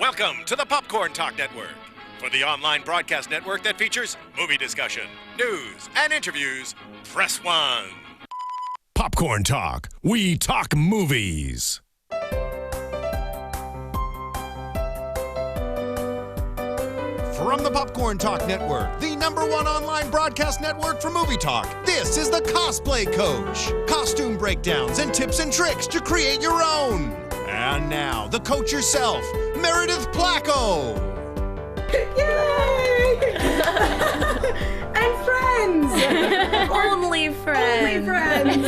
Welcome to the Popcorntalk Network, for the online broadcast network that features movie discussion, news, and interviews. Press 1. Popcorn Talk. We talk movies. From the Popcorn Talk Network, the #1 online broadcast network for movie talk, this is the Cosplay Coach. Costume breakdowns and tips and tricks to create your own. And now, the coach herself, Meredith Placco. Yay! And friends! Only friends. Only friends.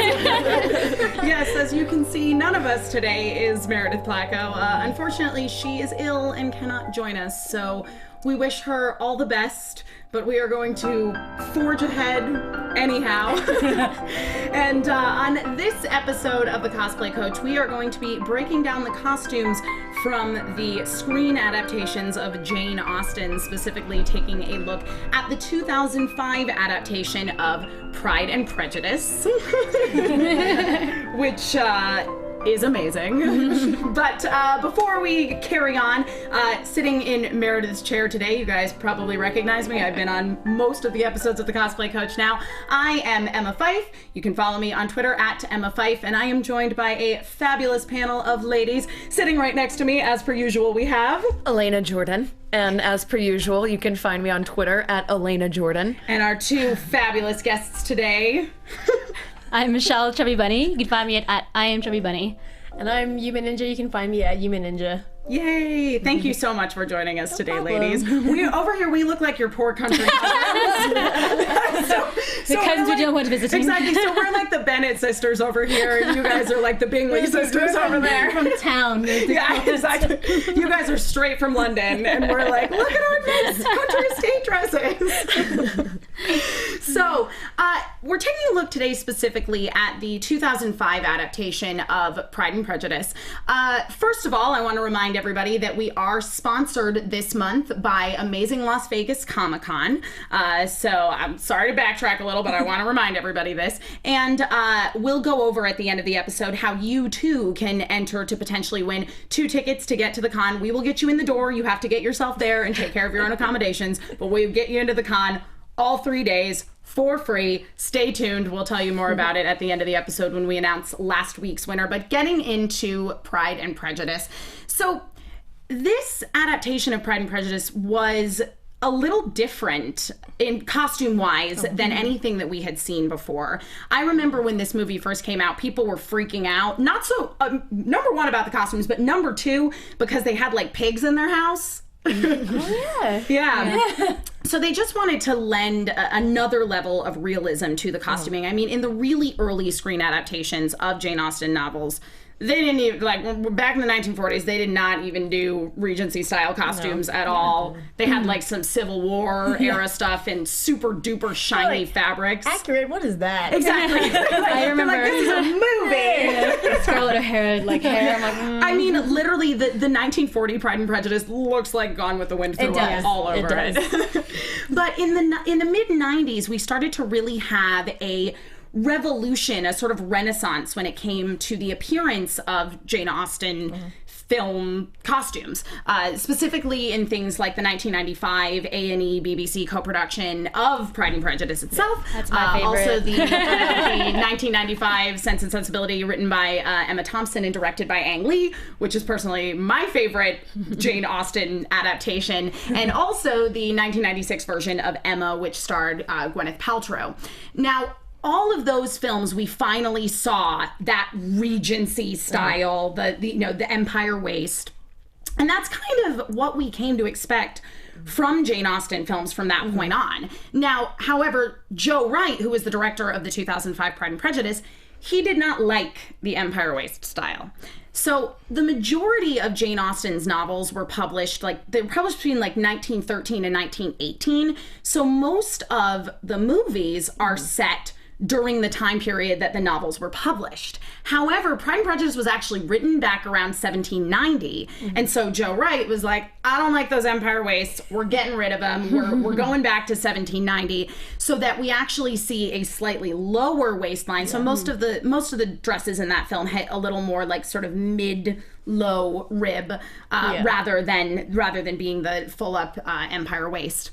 Yes, as you can see, none of us today is Meredith Placco. Unfortunately, she is ill and cannot join us, so we wish her all the best, but we are going to forge ahead anyhow. And on this episode of the Cosplay Coach, we are going to be breaking down the costumes from the screen adaptations of Jane Austen, specifically taking a look at the 2005 adaptation of Pride and Prejudice, which is amazing. But before we carry on, sitting in Meredith's chair today, you guys probably recognize me. I've been on most of the episodes of the Cosplay Coach now. I am Emma Fife. You can follow me on Twitter at Emma Fife, and I am joined by a fabulous panel of ladies. Sitting right next to me, as per usual, we have Elena Jordan. And as per usual, you can find me on Twitter at Elena Jordan. And our two fabulous guests today. I'm Michelle Chubby Bunny. You can find me at I am Chubby Bunny. And I'm Yume Ninja. You can find me at Yume Ninja. Yay! Thank you so much for joining us today, ladies. We over here, we look like your poor country cousins. The cousins we don't want visiting. Exactly. So we're like the Bennet sisters over here, and you guys are like the Bingley sisters over there. From town. Yeah, exactly. You guys are straight from London, and we're like, look at our nice country estate dresses. So, we're taking a look today specifically at the 2005 adaptation of Pride and Prejudice. First of all, I want to remind everybody that we are sponsored this month by Amazing Las Vegas Comic-Con. So I'm sorry to backtrack a little, but I want to remind everybody this. And we'll go over at the end of the episode how you too can enter to potentially win 2 tickets to get to the con. We will get you in the door. You have to get yourself there and take care of your own accommodations, but we'll get you into the con all 3 days for free. Stay tuned. We'll tell you more about it at the end of the episode when we announce last week's winner. But getting into Pride and Prejudice. So this adaptation of Pride and Prejudice was a little different in costume-wise than anything that we had seen before. I remember when this movie first came out, people were freaking out. Not so, number one, about the costumes, but number two, because they had like pigs in their house. Oh, Yeah. So they just wanted to lend another level of realism to the costuming. I mean, in the really early screen adaptations of Jane Austen novels, they didn't even, like, back in the 1940s, they did not even do Regency style costumes at all. They had like some Civil War era stuff and super duper shiny fabrics. Accurate? What is that? Exactly. I remember. Like, this is a movie. Scarlet O'Hara, like hair. I'm like, I mean, literally, the 1940 Pride and Prejudice looks like Gone with the Wind through all over it. But in the mid 90s, we started to really have a revolution, a sort of renaissance when it came to the appearance of Jane Austen film costumes, specifically in things like the 1995 A&E BBC co-production of Pride and Prejudice itself. That's my favorite. Also the 1995 Sense and Sensibility, written by Emma Thompson and directed by Ang Lee, which is personally my favorite Jane Austen adaptation, and also the 1996 version of Emma, which starred Gwyneth Paltrow. Now, all of those films, we finally saw that Regency style, the Empire waist. And that's kind of what we came to expect from Jane Austen films from that point on. Now, however, Joe Wright, who was the director of the 2005 Pride and Prejudice, he did not like the Empire waist style. So the majority of Jane Austen's novels were published, they were published between 1913 and 1918. So most of the movies are set during the time period that the novels were published. However, Pride and Prejudice was actually written back around 1790. And so Joe Wright was like, I don't like those empire waists. We're getting rid of them. We're going back to 1790, so that we actually see a slightly lower waistline. So most of the dresses in that film had a little more like sort of mid-low rib, rather than being the full-up empire waist.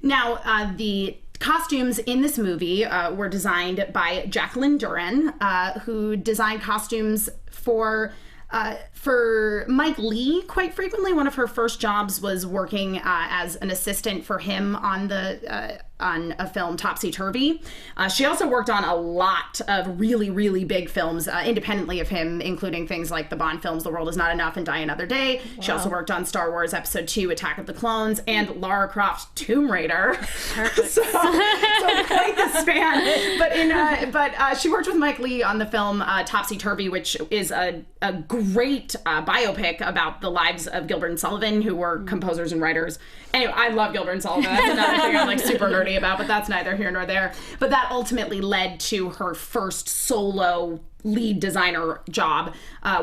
Now, the costumes in this movie were designed by Jacqueline Duran, who designed costumes for Mike Leigh quite frequently. One of her first jobs was working as an assistant for him on a film Topsy Turvy. She also worked on a lot of really, really big films independently of him, including things like the Bond films The World Is Not Enough and Die Another Day. Wow. She also worked on Star Wars Episode 2 Attack of the Clones and Lara Croft's Tomb Raider. so quite the span. But she worked with Mike Leigh on the film Topsy Turvy, which is a great biopic about the lives of Gilbert and Sullivan, who were composers and writers. Anyway, I love Gilbert and Sullivan. That's another thing I'm like super nerdy about, but that's neither here nor there. But that ultimately led to her first solo lead designer job,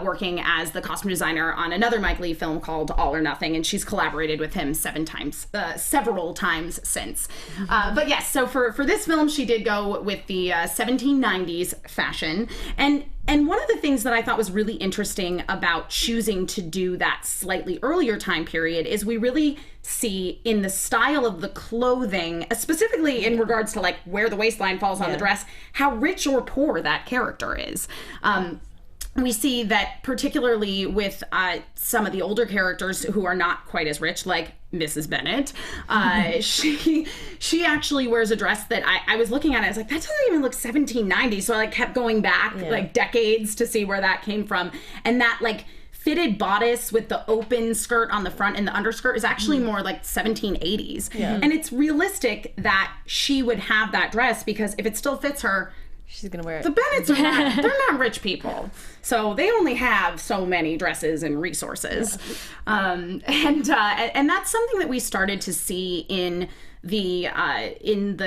working as the costume designer on another Mike Leigh film called All or Nothing, and she's collaborated with him several times since. But yes, so for this film, she did go with the 1790s fashion, and one of the things that I thought was really interesting about choosing to do that slightly earlier time period is we really see in the style of the clothing, specifically in regards to like where the waistline falls on the dress, how rich or poor that character is. We see that particularly with some of the older characters who are not quite as rich, like Mrs. Bennet, she actually wears a dress that I was looking at it, I was like, that doesn't even look 1790. So I like kept going back like decades to see where that came from. And that like fitted bodice with the open skirt on the front and the underskirt is actually more like 1780s. And it's realistic that she would have that dress because if it still fits her, she's gonna wear it. The Bennets are they're not rich people. So they only have so many dresses and resources. And that's something that we started to see in the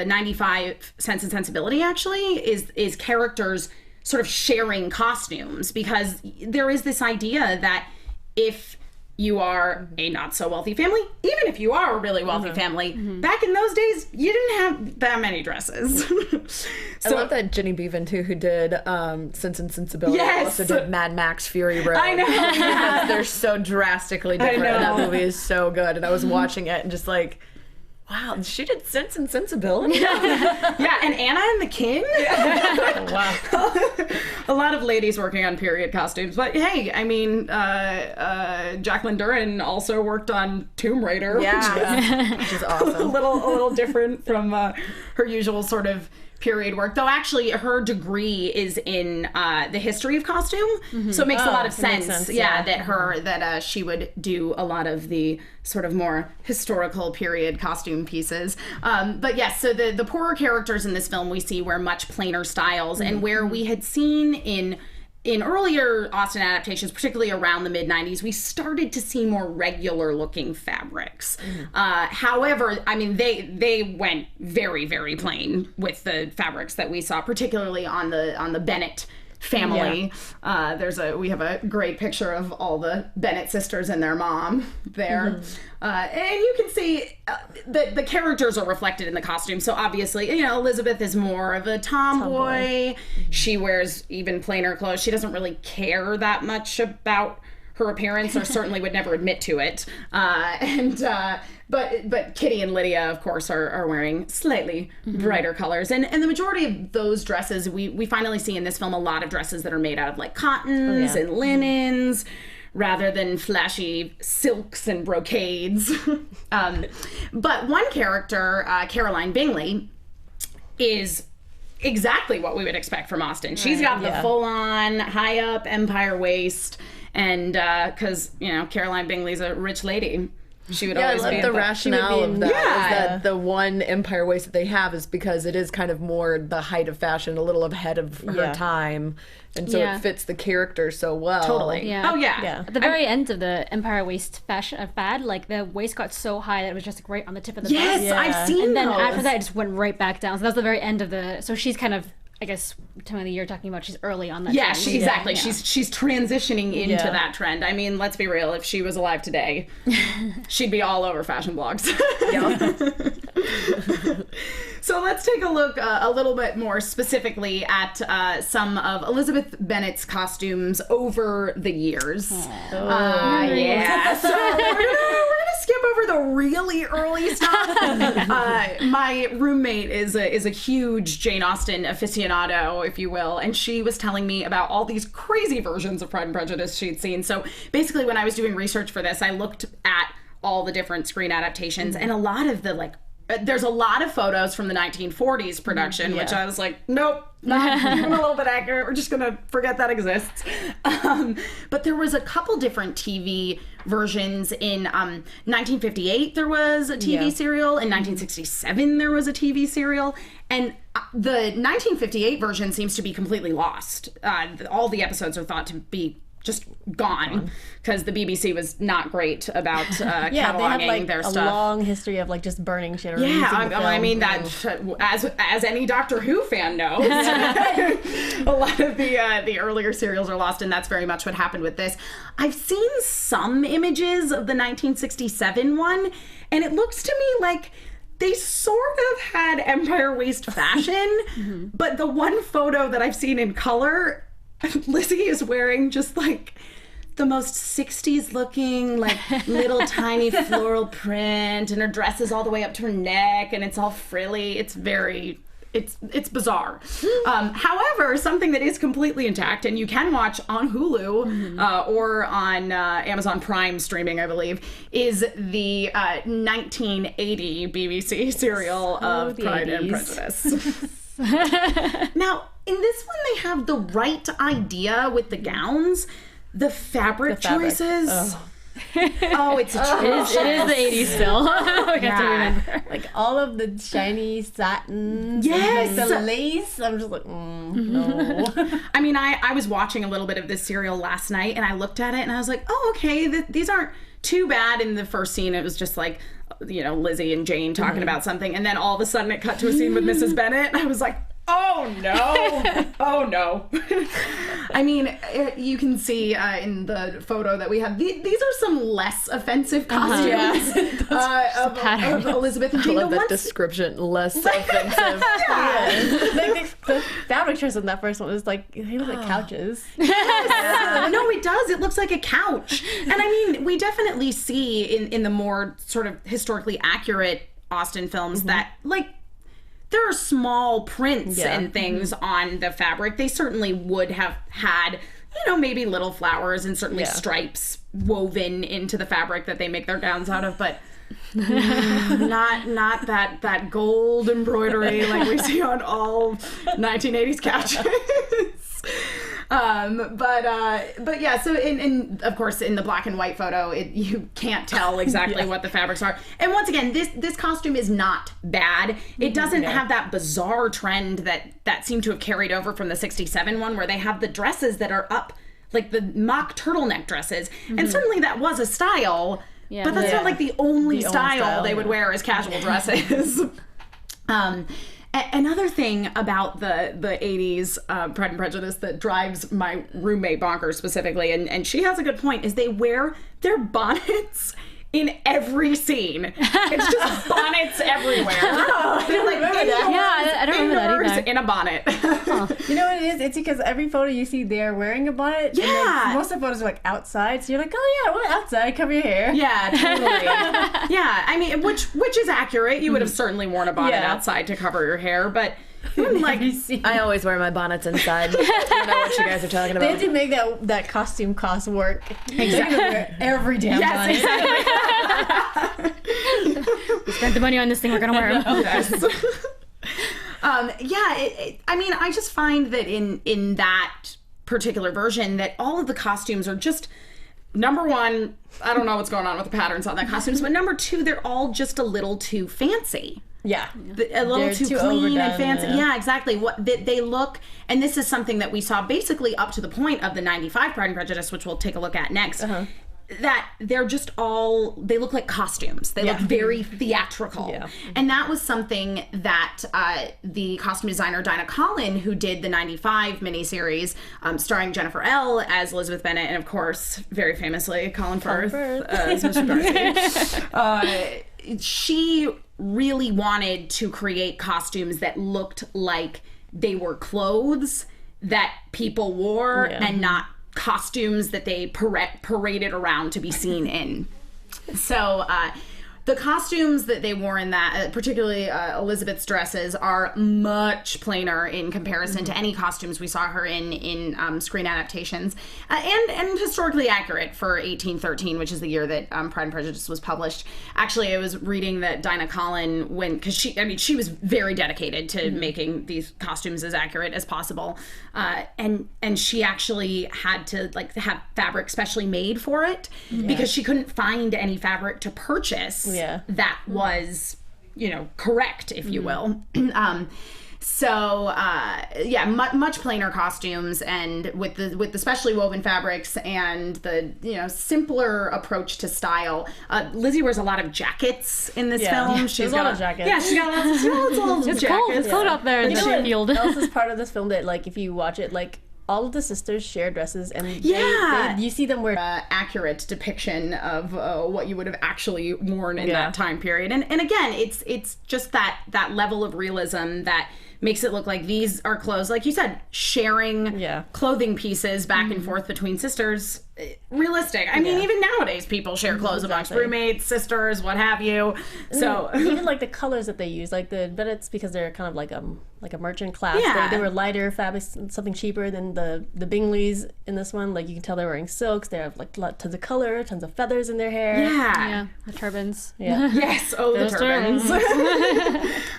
95 Sense and Sensibility actually is characters sort of sharing costumes, because there is this idea that if you are a not so wealthy family, even if you are a really wealthy family, back in those days, you didn't have that many dresses. I love that Jenny Beavan too, who did Sense and Sensibility, also did Mad Max Fury Road. I know. Because they're so drastically different. And that movie is so good. And I was watching it and just like, wow, she did Sense and Sensibility? Yeah, and Anna and the King? Wow. A lot of ladies working on period costumes. But hey, I mean, Jacqueline Duran also worked on Tomb Raider. Which is awesome. a little different from her usual sort of period work, though actually her degree is in the history of costume, so it makes a lot of sense, that she would do a lot of the sort of more historical period costume pieces. But yes, so the poorer characters in this film we see wear much plainer styles, and where we had seen in earlier Austen adaptations, particularly around the mid-90s, we started to see more regular-looking fabrics. However, I mean, they went very, very plain with the fabrics that we saw, particularly on the Bennet family. We have a great picture of all the Bennet sisters and their mom there. And you can see the characters are reflected in the costume. So obviously, Elizabeth is more of a tomboy. She wears even plainer clothes. She doesn't really care that much about her appearance, or certainly would never admit to it. But Kitty and Lydia, of course, are wearing slightly brighter colors. And the majority of those dresses, we finally see in this film a lot of dresses that are made out of like cottons and linens, rather than flashy silks and brocades. But one character, Caroline Bingley, is exactly what we would expect from Austen. She's got the full-on, high-up empire waist, and because, Caroline Bingley's a rich lady. She would always I love be the rationale of that. Is that the one empire waist that they have is because it is kind of more the height of fashion, a little ahead of her time, and so it fits the character so well. Totally. Yeah. Oh yeah. At the very end of the empire waist fashion fad, like the waist got so high that it was just like right on the tip of the bust. Yes, I've seen And then those. after that, it just went right back down. So that was the very end of the. So she's kind of I guess time of the year talking about she's early on that Yeah, trend. exactly. Yeah. She's transitioning into Yeah. that trend. I mean, let's be real. If she was alive today, she'd be all over fashion blogs. So let's take a look a little bit more specifically at some of Elizabeth Bennet's costumes over the years. Yeah. So we're gonna skip over the really early stuff. My roommate is a huge Jane Austen aficionado, if you will, and she was telling me about all these crazy versions of Pride and Prejudice she'd seen. So basically, when I was doing research for this, I looked at all the different screen adaptations, and a lot of the there's a lot of photos from the 1940s production, which I was like, nope, not even a little bit accurate. We're just gonna forget that exists. But there was a couple different TV versions. In 1958 there was a TV serial. In 1967 there was a TV serial, and the 1958 version seems to be completely lost. All the episodes are thought to be just gone because the BBC was not great about cataloging they have like their a stuff. long history of like just burning shit or Yeah, reusing the I mean film. that as any Doctor Who fan knows, a lot of the earlier serials are lost, and that's very much what happened with this. I've seen some images of the 1967 one, and it looks to me like they sort of had Empire Waist fashion, but the one photo that I've seen in color, Lizzie is wearing just like the most 60s looking, like little tiny floral print, and her dress is all the way up to her neck and it's all frilly. It's bizarre. However, something that is completely intact and you can watch on Hulu or on Amazon Prime streaming, I believe, is the 1980 BBC serial of Pride and Prejudice. Now, in this one, they have the right idea with the gowns. The fabric choices. Oh, it's atrocious. It is the 80s still. We have to remember. Like all of the shiny satins, Yes! and, like, the lace. I'm just like, no. I mean, I was watching a little bit of this serial last night, and I looked at it, and I was like, oh, okay, these aren't too bad. In the first scene, it was just like, Lizzie and Jane talking about something, and then all of a sudden it cut to a scene with Mrs. Bennet, and I was like, oh no, oh no. I mean, you can see in the photo that we have, these are some less offensive costumes of Elizabeth and Jane. I love that description, less offensive. Like the fabric choice in that first one was like, they look like couches. Yes. No, it does. It looks like a couch. And I mean, we definitely see in the more sort of historically accurate Austen films that, like, there are small prints and things on the fabric. They certainly would have had, maybe little flowers and certainly stripes woven into the fabric that they make their gowns out of, but not that gold embroidery like we see on all 1980s couches. But yeah, so in of course in the black and white photo, you can't tell exactly what the fabrics are. And once again, this costume is not bad. It doesn't have that bizarre trend that seemed to have carried over from the 67 one, where they have the dresses that are up, like the mock turtleneck dresses. And certainly that was a style, but that's not like the only style they would wear as casual dresses. Another thing about the 80s Pride and Prejudice that drives my roommate bonkers specifically, and she has a good point, is they wear their bonnets in every scene. It's just bonnets everywhere. They're like I don't remember that either. in a bonnet. You know what it is? It's because every photo you see, they're wearing a bonnet. Yeah. And then most of the photos are like outside, so you're like, oh yeah, I went outside, cover your hair. Yeah, totally. Yeah, I mean, which is accurate. You would have certainly worn a bonnet outside to cover your hair, but like, I always wear my bonnets inside. I don't know what you guys are talking They about. had to make that costume cost work. Exactly. Wear every damn bonnet. Exactly. We spent the money on this thing, we're gonna wear them. Yes. I mean, I just find that in that particular version that all of the costumes are just, number one, I don't know what's going on with the patterns on that costumes, but number two, they're all just a little too fancy. Yeah. A little They're too overdone, clean and fancy. yeah. Yeah, exactly. What they look, and this is something that we saw basically up to the point of the 95 Pride and Prejudice, which we'll take a look at next. that they're just they look like costumes. They look very theatrical. Yeah. And that was something that the costume designer Dinah Collin, who did the 95 miniseries starring Jennifer L. as Elizabeth Bennet, and of course, very famously, Colin Firth as Mr. Darcy. She really wanted to create costumes that looked like they were clothes that people wore and not costumes that they paraded around to be seen in. So the costumes that they wore in that, particularly Elizabeth's dresses, are much plainer in comparison to any costumes we saw her in screen adaptations, and historically accurate for 1813, which is the year that Pride and Prejudice was published. Actually, I was reading that Dinah Collin, because she was very dedicated to making these costumes as accurate as possible, and she actually had to have fabric specially made for it because she couldn't find any fabric to purchase. That was, correct, if you will. Much plainer costumes, and with the specially woven fabrics and the simpler approach to style. Lizzie wears a lot of jackets in this film. She's got a lot of jackets. Yeah, she got lots of jackets. It's cold out there in the field. Else is part of this film that if you watch it all of the sisters share dresses, and you see them wear accurate depiction of what you would have actually worn in that time period. And again, it's just that level of realism that makes it look like these are clothes, like you said, sharing clothing pieces back and forth between sisters. Realistic. I mean, even nowadays people share clothes amongst roommates, sisters, what have you. So even the colors that they use, the Bennets, because they're kind of like a merchant class. They were lighter fabrics, something cheaper than the Bingleys in this one. You can tell they're wearing silks. They have tons of color, tons of feathers in their hair. Yeah, the turbans. Yeah. Yes. The turbans.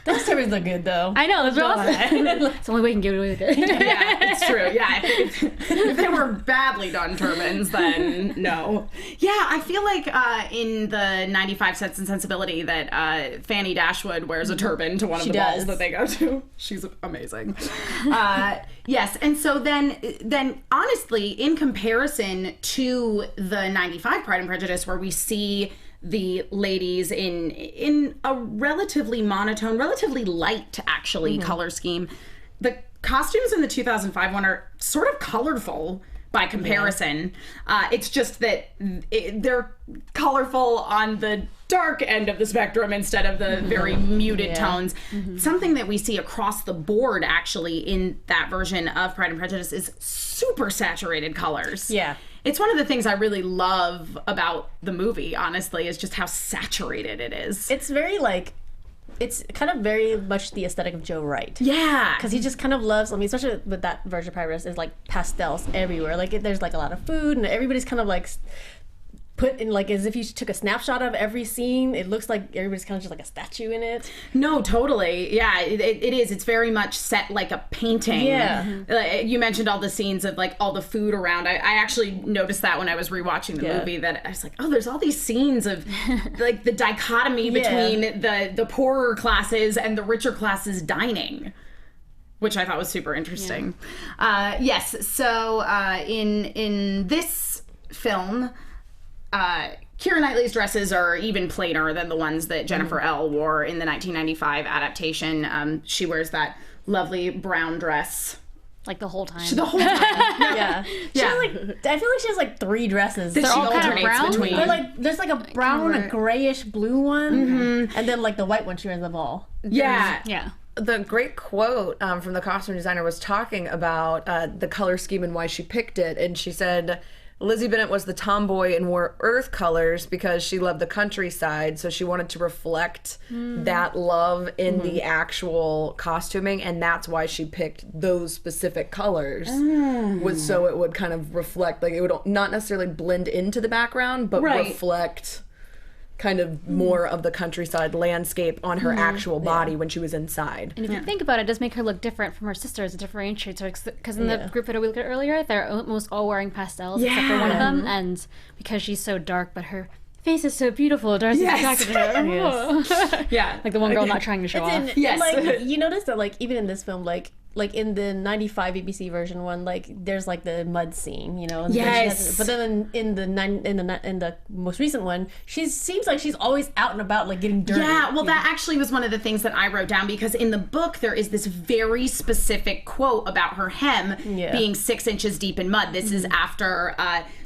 Those turbans look good though. I know. That's awesome. It's the only way you can get away with it. Yeah, it's true. Yeah, if they were badly done turbans, then no. Yeah, I feel like in the 95 Sense and Sensibility that Fanny Dashwood wears a turban to one of the balls that they go to. She's amazing. Yes, and so then honestly, in comparison to the 95 Pride and Prejudice, where we see the ladies in a relatively monotone, relatively light, actually, color scheme, the costumes in the 2005 one are sort of colorful by comparison. It's just that they're colorful on the dark end of the spectrum instead of the very muted tones. Something that we see across the board, actually, in that version of Pride and Prejudice is super saturated colors. Yeah. It's one of the things I really love about the movie, honestly, is just how saturated it is. It's very it's kind of very much the aesthetic of Joe Wright. Yeah. Because he just kind of loves, especially with that version of Pride and Prejudice, is pastels everywhere. There's a lot of food, and everybody's kind of put in as if you took a snapshot of every scene. It looks like everybody's kind of just a statue in it. No, totally. Yeah, it is. It's very much set like a painting. Yeah. You mentioned all the scenes of all the food around. I actually noticed that when I was rewatching the movie, that I was like, oh, there's all these scenes of the dichotomy between the poorer classes and the richer classes dining, which I thought was super interesting. Yes. So in this film, Keira Knightley's dresses are even plainer than the ones that Jennifer L. wore in the 1995 adaptation. She wears that lovely brown dress. The whole time. The whole time. Yeah. I feel like she has 3 dresses. They're all kind of brown. Between. There's a brown, a grayish blue one, and then the white one she wears the ball. Yeah. Yeah. The great quote from the costume designer was talking about the color scheme and why she picked it, and she said, Lizzie Bennet was the tomboy and wore earth colors because she loved the countryside, so she wanted to reflect that love in the actual costuming, and that's why she picked those specific colors, was so it would kind of reflect, it would not necessarily blend into the background, but reflect kind of more of the countryside landscape on her actual body when she was inside. And if you think about it, it does make her look different from her sisters. It differentiates her, because in the group photo we looked at earlier, they're almost all wearing pastels except for one of them, and because she's so dark, but her face is so beautiful, Darcy's attracted to her. Yeah. The one girl not trying to show off. Yes. You notice that even in this film, like in the 95 BBC version one, like there's like the mud scene, you know. And yes. But then in the most recent one, she seems like she's always out and about, like getting dirty. Yeah, well, that actually was one of the things that I wrote down, because in the book there is this very specific quote about her hem being 6 inches deep in mud. This is after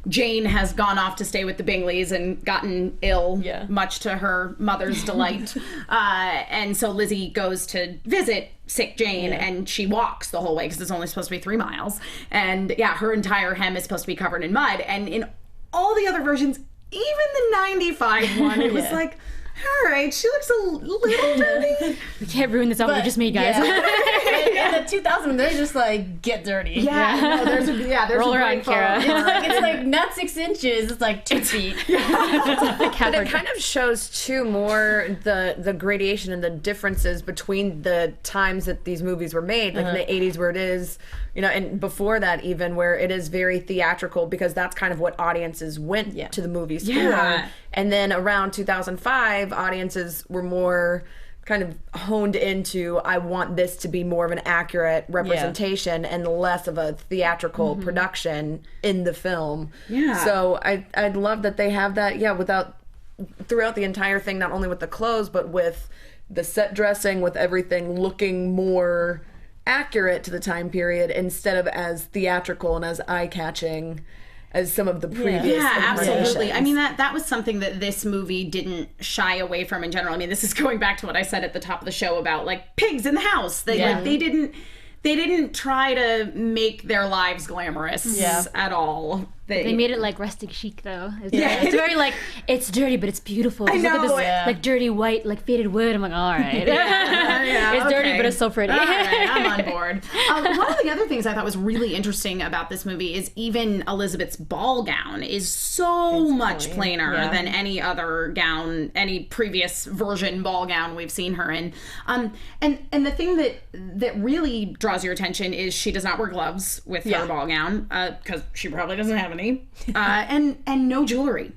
Jane has gone off to stay with the Bingleys and gotten ill, much to her mother's delight. And so Lizzie goes to visit sick Jane, and she walks the whole way because it's only supposed to be 3 miles. And her entire hem is supposed to be covered in mud. And in all the other versions, even the 95 one, it was like, all right, she looks a little dirty. We can't ruin this outfit just me, guys. In the 2000, they just like get dirty. Yeah, no, there's roll around, Kara. It's like not 6 inches, it's like 2 feet. But it kind of shows too more the gradation and the differences between the times that these movies were made, like in the 80s where it is, you know, and before that even, where it is very theatrical, because that's kind of what audiences went to the movies for. And then around 2005, audiences were more kind of honed into, I want this to be more of an accurate representation and less of a theatrical production in the film. So I'd love that they have that, throughout the entire thing, not only with the clothes, but with the set dressing, with everything looking more accurate to the time period instead of as theatrical and as eye-catching as some of the previous absolutely. I mean, that was something that this movie didn't shy away from in general. I mean, this is going back to what I said at the top of the show about like pigs in the house. They didn't try to make their lives glamorous at all. They made it like rustic chic, though. It's very like, it's dirty, but it's beautiful. Just look at this like dirty white, like faded wood. I'm like, all right. It's dirty, but it's so pretty. All right, I'm on board. One of the other things I thought was really interesting about this movie is even Elizabeth's ball gown is so much plainer than any other gown, any previous version ball gown we've seen her in. And the thing that really draws your attention is she does not wear gloves with her ball gown, because she probably doesn't have any. And no jewelry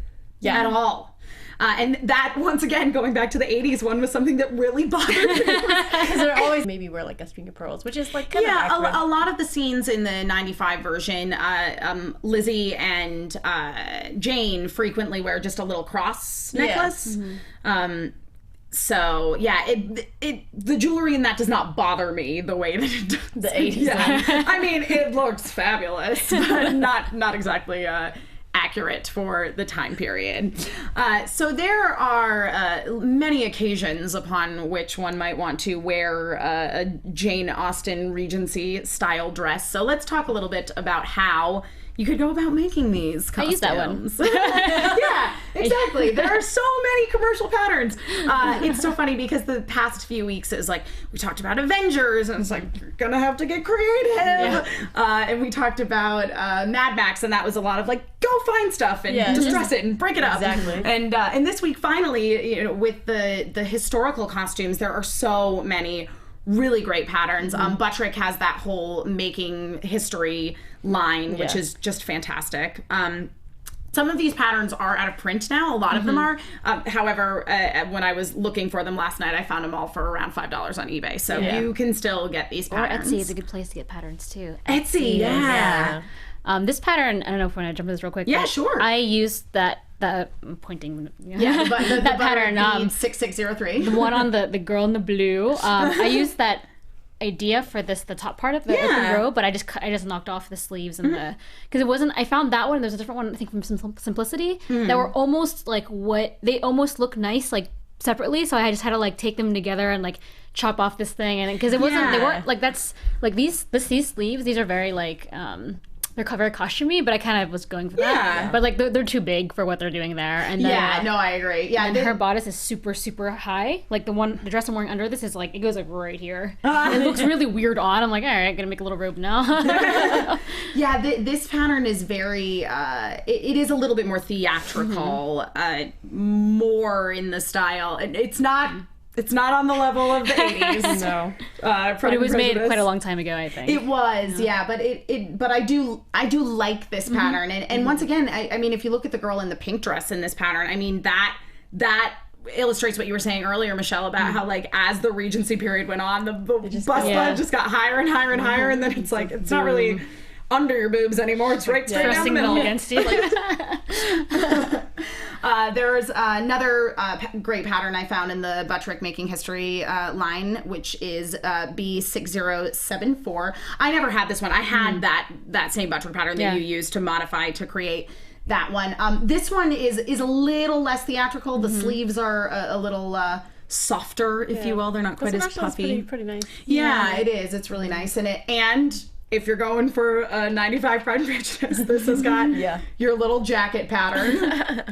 at all. And that, once again, going back to the 80s one, was something that really bothered me. Because they always maybe wear like a string of pearls, which is like kind of accurate. a lot of the scenes in the 95 version, Lizzie and Jane frequently wear just a little cross necklace. So the jewelry in that does not bother me the way that it does the 80s. I mean, it looks fabulous, but not exactly accurate for the time period. So there are many occasions upon which one might want to wear a Jane Austen Regency style dress. So let's talk a little bit about how you could go about making these costumes. I use that one. Yeah, exactly. There are so many commercial patterns. It's so funny because the past few weeks is like, we talked about Avengers, and it's like, you're gonna have to get creative. And we talked about Mad Max, and that was a lot of like, go find stuff and distress it and break it up. Exactly. And this week, finally, you know, with the historical costumes, there are so many really great patterns. Buttrick has that whole making history line, which is just fantastic. Some of these patterns are out of print now. A lot of them are. However, when I was looking for them last night, I found them all for around $5 on eBay. So you can still get these patterns. Or Etsy is a good place to get patterns too. Etsy, yeah. This pattern, I don't know if I want to jump into this real quick. Yeah, sure. I used that I'm pointing. But that pattern. 6603. The one on the girl in the blue. I used that idea for the top part of the robe, but I just knocked off the sleeves and the, because it wasn't, I found that one, there's a different one I think from Simplicity that were almost like they almost look nice like separately, so I just had to like take them together and like chop off this thing, and because it wasn't, they weren't like, that's like these sleeves, these are very like they're very costumey, but I kind of was going for that. But like they're too big for what they're doing there. And then, no, I agree. Yeah, and her bodice is super, super high. Like the dress I'm wearing under this is like, it goes like right here. And it looks really weird on. I'm like, all right, gonna make a little robe now. This pattern is very, it is a little bit more theatrical, more in the style. It's not on the level of the 80s. No. But it was made quite a long time ago, I think. It was, but I do like this pattern. And once again, I mean, if you look at the girl in the pink dress in this pattern, I mean, that illustrates what you were saying earlier, Michelle, about how like as the Regency period went on, the bust line just got higher and higher and higher, and then it's like it's not really under your boobs anymore. It's right straight down the middle against you. There's another great pattern I found in the Buttrick Making History line, which is B6074. I never had this one. I had that same Buttrick pattern that you used to modify to create that one. This one is a little less theatrical. The sleeves are a little softer, if you will. They're not quite as puffy. Pretty nice. Yeah, it is. It's really nice in it. And if you're going for a 95 Pride and Prejudice, this has got your little jacket pattern.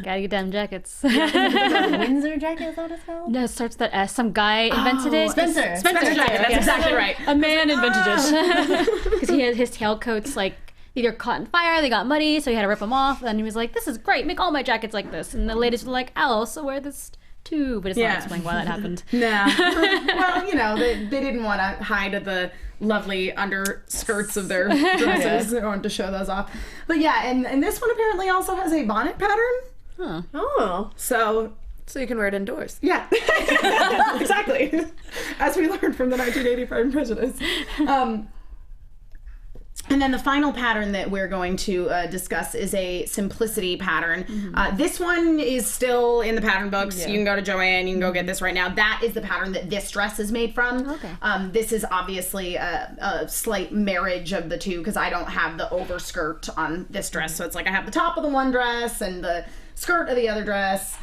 Gotta get them jackets. Windsor jacket, is that what it's called? No, it starts with that S. Some guy invented it. Spencer jacket. That's exactly right. A man invented it. Because his tailcoats like either caught on fire, they got muddy, so he had to rip them off. And he was like, "This is great. Make all my jackets like this." And the ladies were like, "I'll also wear this too," but it's not explained why that happened. Nah. Well, you know, they didn't want to hide the lovely underskirts of their dresses. They wanted to show those off. But yeah, and this one apparently also has a bonnet pattern. Huh. Oh. So you can wear it indoors. Yeah. Exactly. As we learned from the 1980 Pride and Prejudice. And then the final pattern that we're going to discuss is a simplicity pattern. This one is still in the pattern books. You can go to Joanne, you can go get this right now. That is the pattern that this dress is made from. Okay. This is obviously a slight marriage of the two because I don't have the overskirt on this dress. So it's like I have the top of the one dress and the skirt of the other dress.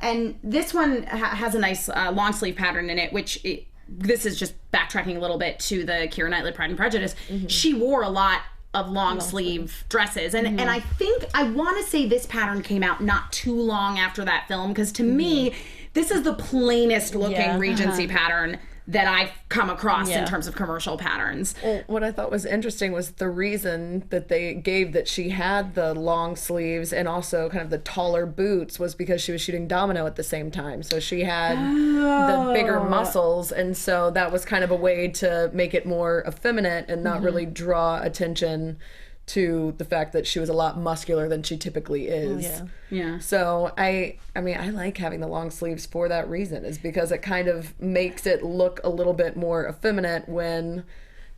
And this one has a nice long sleeve pattern in it, which this is just backtracking a little bit to the Keira Knightley Pride and Prejudice. She wore a lot of long sleeve dresses. And I think, I want to say this pattern came out not too long after that film, because to me, this is the plainest looking Regency pattern that I've come across in terms of commercial patterns. Well, what I thought was interesting was the reason that they gave that she had the long sleeves and also kind of the taller boots was because she was shooting Domino at the same time. So she had the bigger muscles, and so that was kind of a way to make it more effeminate and not really draw attention to the fact that she was a lot muscular than she typically is. Yeah. So I mean, I like having the long sleeves for that reason, is because it kind of makes it look a little bit more effeminate when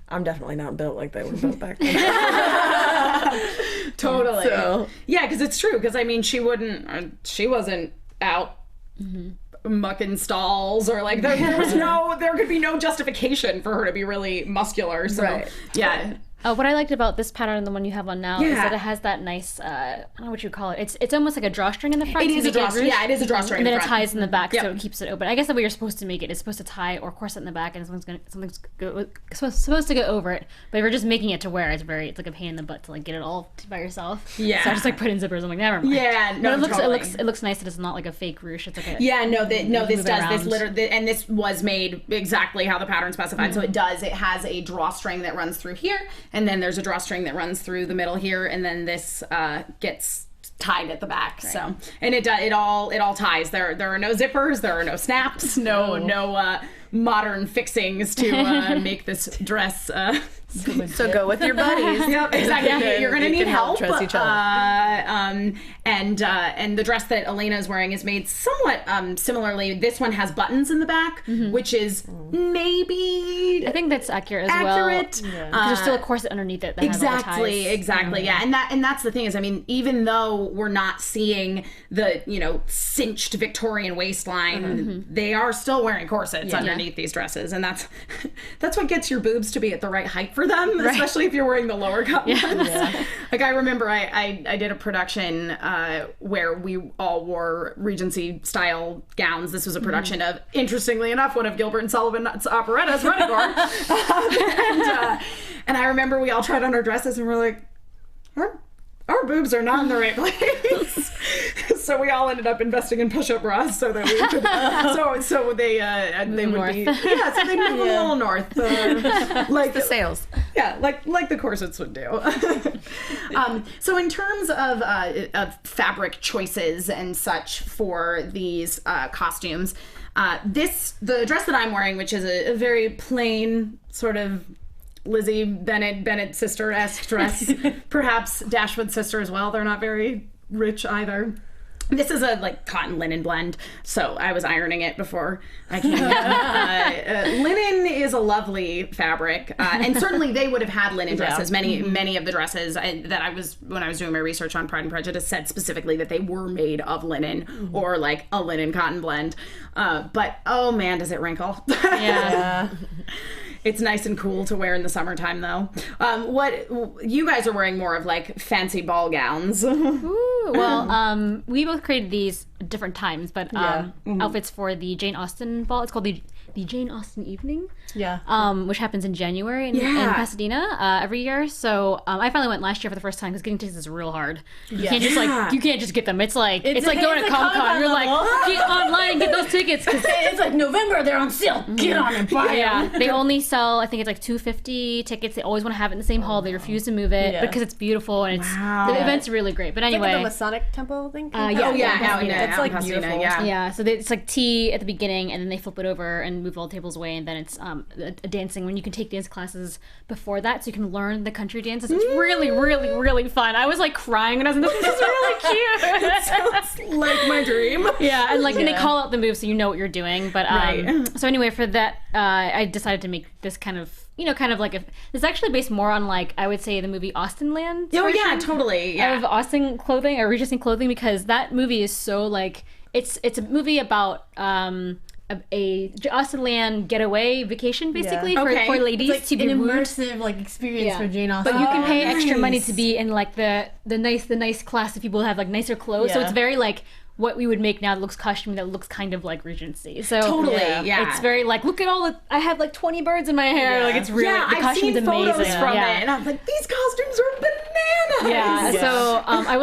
I'm definitely not built like they were built back then. Totally. So. Yeah, because it's true. Because I mean, she wasn't out mucking stalls or like there could be no justification for her to be really muscular. So yeah. What I liked about this pattern and the one you have on now is that it has that nice, I don't know what you call it. It's almost like a drawstring in the front. It is a drawstring. Yeah, it is a drawstring. And then it ties in the back, so it keeps it open. I guess the way you're supposed to make it is supposed to tie or corset in the back, and something's supposed to go over it. But if you're just making it to wear, it's like a pain in the butt to like get it all by yourself. Yeah. So I just like put in zippers. I'm like, never mind. Yeah. No, it looks nice that it's not like a fake ruche. It's like a this does this and this was made exactly how the pattern specified. So it has a drawstring that runs through here, and then there's a drawstring that runs through the middle here, and then this gets tied at the back. Right. So, and it all ties. There are no zippers, there are no snaps, no modern fixings to make this dress. So go with your buddies. Yep, exactly. Yeah. You're gonna need help. Trust each other. And the dress that Elena is wearing is made somewhat similarly. This one has buttons in the back, which is maybe I think that's accurate as well. Because there's still a corset underneath it. That exactly. has Yeah, and that's the thing is, I mean, even though we're not seeing the cinched Victorian waistline, they are still wearing corsets underneath these dresses, and that's what gets your boobs to be at the right height for them, especially if you're wearing the lower cut ones. Like I remember I did a production where we all wore Regency style gowns. This was a production of, interestingly enough, one of Gilbert and Sullivan's operettas, Renegor. And I remember we all tried on our dresses and we're like, our boobs are not in the right place. So we all ended up investing in push-up bras so that we could, so they would north. be, so they'd move a little north, like the sails. Yeah, like the corsets would do. So in terms of fabric choices and such for these costumes, the dress that I'm wearing, which is a very plain sort of Lizzie Bennet sister-esque dress, perhaps Dashwood sister as well. They're not very rich either. This is a like cotton linen blend, so I was ironing it before I came in. Linen is a lovely fabric, and certainly they would have had linen dresses. Many of the dresses that I was, when I was doing my research on Pride and Prejudice, said specifically that they were made of linen or like a linen cotton blend. But oh man, does it wrinkle? Yeah. It's nice and cool to wear in the summertime, though. What you guys are wearing more of like fancy ball gowns. Ooh, well, we both created these at different times, but outfits for the Jane Austen ball. It's called the Jane Austen Evening. Which happens in January in Pasadena every year. So I finally went last year for the first time because getting tickets is real hard. You can't just get them. It's like going to Comic-Con. You're like, get online and get those tickets. Cause it's like November, they're on sale. Get on and buy them. They only sell, I think it's like 250 tickets. They always want to have it in the same hall. They refuse to move it because it's beautiful and the event's really great. But anyway, like the Masonic Temple thing. It's like beautiful. So it's like tea at the beginning, and then they flip it over and move all the tables away, and then it's a dancing when you can take dance classes before that, so you can learn the country dances. It's really, really, really fun. I was like crying when I was in this. This is really cute. It sounds like my dream. And like and they call out the moves so you know what you're doing. But so anyway, for that, I decided to make this kind of like it's actually based more on like I would say the movie Austen Land. Oh yeah, totally. Yeah. Of Austen clothing or Regency clothing, because that movie is so like it's a movie about a Austen Land getaway vacation basically for ladies. It's like to be an immersive like experience for Jane Austen. But you can pay extra money to be in like the nice class of people who have like nicer clothes. So it's very like what we would make now that looks costume that looks kind of like Regency. So totally, it's very like look at all the I have like 20 birds in my hair. Like it's really the I've costume's seen amazing. photos from it, and I'm like, these costumes are bananas. So I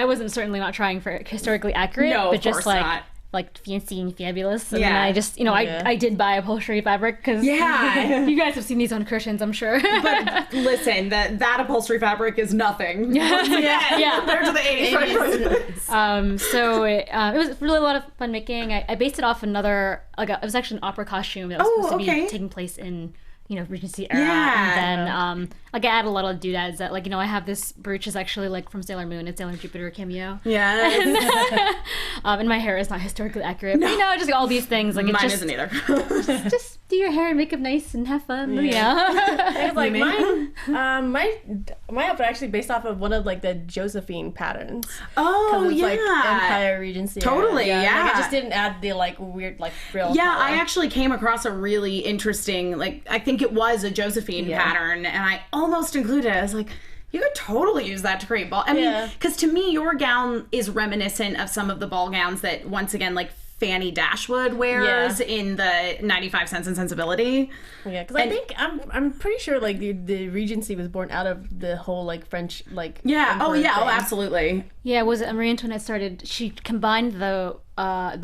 wasn't certainly not trying for historically accurate, but just like not. Like fancy and fabulous, and then I just I did buy upholstery fabric because you guys have seen these on cushions, I'm sure. But listen, that upholstery fabric is nothing. Compared to the 80s. So it was really a lot of fun making. I based it off another it was actually an opera costume that was supposed to be taking place in Regency era, and then like I add a lot of doodads that like I have this brooch is actually like from Sailor Moon, it's Sailor Jupiter cameo, and my hair is not historically accurate, but just all these things like mine isn't either. just do your hair and make it nice and have fun. It's like my outfit actually based off of one of like the Josephine patterns. Like Empire Regency. Totally, Like, I just didn't add the like weird like frill. Yeah, I actually came across a really interesting like I think it was a Josephine pattern, and I almost included it. I was like, you could totally use that to create ball. I mean, because to me, your gown is reminiscent of some of the ball gowns that once again like Fanny Dashwood wears in the 95 Sense and Sensibility. Yeah, because I think I'm pretty sure like the Regency was born out of the whole like French like thing. Absolutely. Yeah, was it Marie Antoinette started? She combined the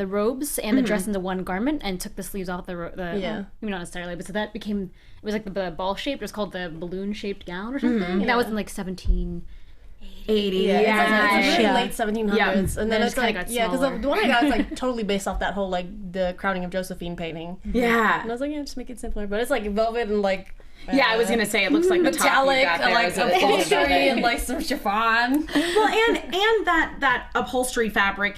robes and the dress into one garment and took the sleeves off maybe not necessarily, but so that became it was like the ball shaped. It was called the balloon shaped gown or something, and that was in like 1780. It's really late 1700s, and then it's like because the one I got is like totally based off that whole like the crowning of Josephine painting. And I was like, just make it simpler, but it's like velvet and like. I was gonna say it looks like metallic, the top you got like upholstery and like some chiffon. Well, and that upholstery fabric,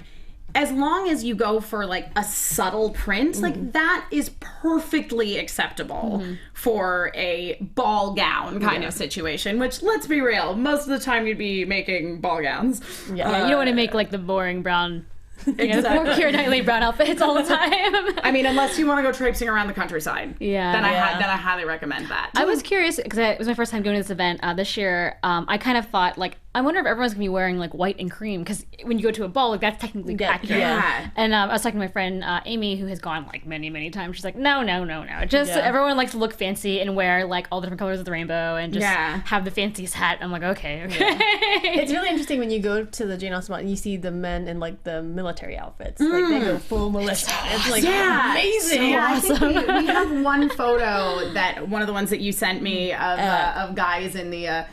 as long as you go for like a subtle print, like that is perfectly acceptable for a ball gown kind of situation. Which, let's be real, most of the time you'd be making ball gowns. You don't want to make like the boring brown. Exactly. Keira Knightley brown outfits all the time. I mean, unless you want to go traipsing around the countryside. Then I highly recommend that. I was curious because it was my first time going to this event this year. I kind of thought like I wonder if everyone's gonna be wearing like white and cream because when you go to a ball, like that's technically accurate. And I was talking to my friend Amy, who has gone like many times. She's like, no. Just everyone likes to look fancy and wear like all the different colors of the rainbow and just have the fanciest hat. I'm like, okay. It's really interesting when you go to the Jane Austen and you see the men in like the military outfits. Like they go full militia. It's like amazing. So awesome. I think we have one photo that one of the ones that you sent me of guys in the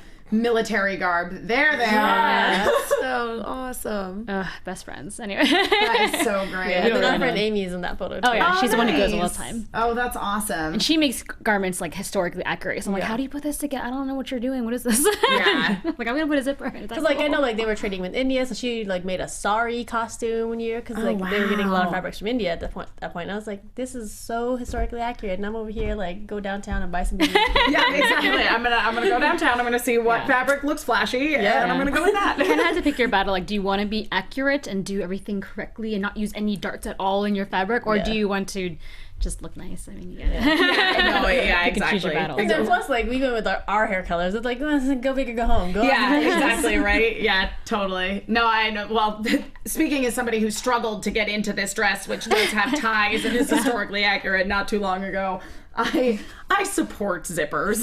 military garb. There they are. That's so awesome. Best friends. Anyway. That is so great. Yeah, and our friend Amy is in that photo too. Oh yeah, she's the one who goes all nice. the time. Oh, that's awesome. And she makes garments like historically accurate. So I'm like, how do you put this together? I don't know what you're doing. What is this? Yeah. Like, I'm gonna put a zipper. Because like I know like they were trading with India, so she like made a sari costume one year because like they were getting a lot of fabrics from India at that point. And I was like, this is so historically accurate, and I'm over here like go downtown and buy some. Yeah, exactly. I'm gonna go downtown. I'm gonna see what fabric looks flashy, and I'm gonna go with that. You kind of have to pick your battle. Like, do you want to be accurate and do everything correctly and not use any darts at all in your fabric, or do you want to just look nice? I mean, you gotta exactly. choose your battle. And then plus, like, we went with our hair colors. It's like, go big or go home. Go Yeah, exactly, right? Yeah, totally. No, I know. Well, speaking as somebody who struggled to get into this dress, which does have ties and is historically accurate not too long ago, I support zippers.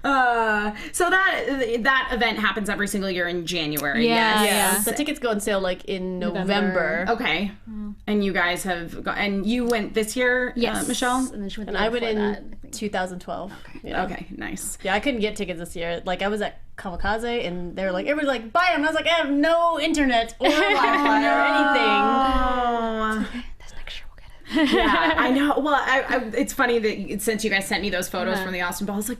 So that event happens every single year in January. Yeah, Yes. yeah. The tickets go on sale like in November. Okay. And you guys have and you went this year, Yes, Michelle? And then she went. And I went in 2012. Okay. Yeah. Okay, nice. Yeah, I couldn't get tickets this year. Like, I was at Kamikaze, and they were like, everybody's like, buy them. And I was like, I have no internet or Wi-Fi or anything. Oh. That's next year. We'll get it. Yeah, I know. Well, it's funny that since you guys sent me those photos from the Austen Ball, I was like,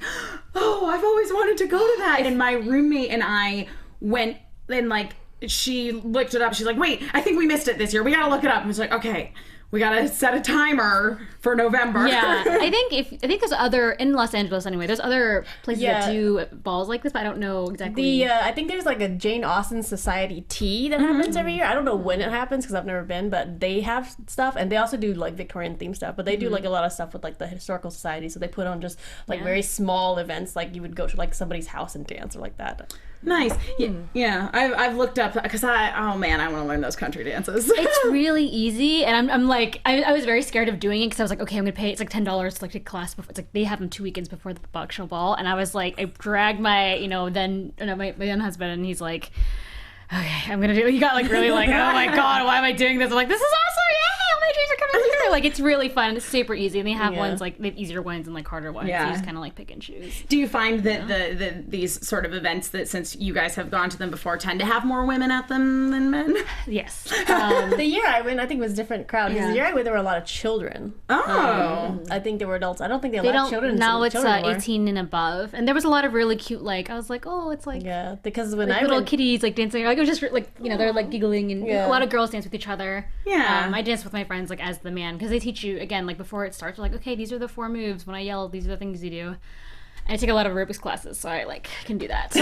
oh, I've always wanted to go to that. And my roommate and I went, and like, she looked it up. She's like, wait, I think we missed it this year. We gotta look it up. And I was like, okay, we gotta set a timer for November. Yeah, I think there's other in Los Angeles anyway. There's other places that do balls like this, but I don't know exactly. I think there's like a Jane Austen Society tea that happens every year. I don't know when it happens because I've never been, but they have stuff, and they also do like Victorian themed stuff. But they do like a lot of stuff with like the historical society. So they put on just like very small events, like you would go to like somebody's house and dance or like that. Nice. Yeah. I've looked up because I want to learn those country dances. It's really easy, and I'm like, I was very scared of doing it because I was like, okay, I'm gonna pay. It's like $10 to like take class before. It's like they have them 2 weekends before the actual ball, and I was like, I dragged my my then husband, and he's like, okay, I'm gonna do it. He got like really like, oh my god, why am I doing this? I'm like, this is awesome, yeah, all my dreams are coming true. Like, it's really fun. It's super easy, and they have ones like they have easier ones and like harder ones. Yeah. So you just kind of like pick and choose. Do you find that these sort of events that, since you guys have gone to them before, tend to have more women at them than men? Yes. The year I went, I think it was a different crowd. Because the year I went, there were a lot of children. Oh. I think there were adults. I don't think they They allowed don't. children. Now it's children anymore. 18 and above, and there was a lot of really cute. Like, I was like, oh, it's like. Yeah, because when Like I little went, kitties like dancing, like it was just like they're like giggling, and a lot of girls dance with each other. Yeah. I dance with my friends like as the man because they teach you again like before it starts. They're like, okay, these are the 4 moves. When I yell, these are the things you do. And I take a lot of aerobics classes, so I like can do that. So